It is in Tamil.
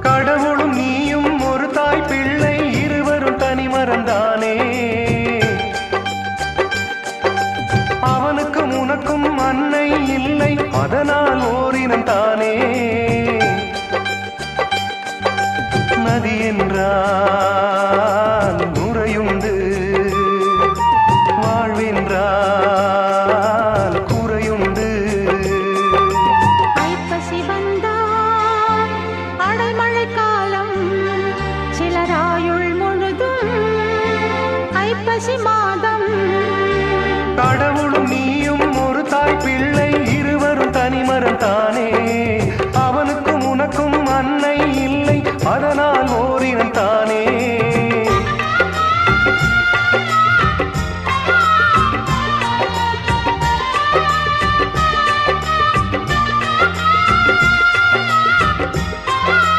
கடவுளும் நீயும் ஒரு தாய் பிள்ளை இருவரும் தனி மறந்தானே அவனுக்கும் உனக்கும் அன்னை இல்லை அதனால் ஓரினம் தானே நதி என்றால் நுரையுண்டு வாழ்வென்றால் குறையுண்டு ஐப்பசி வந்தால் அடைமழை காலம் சிலராயுள் முழுதும் ஐப்பசி மாதம் கடவுள்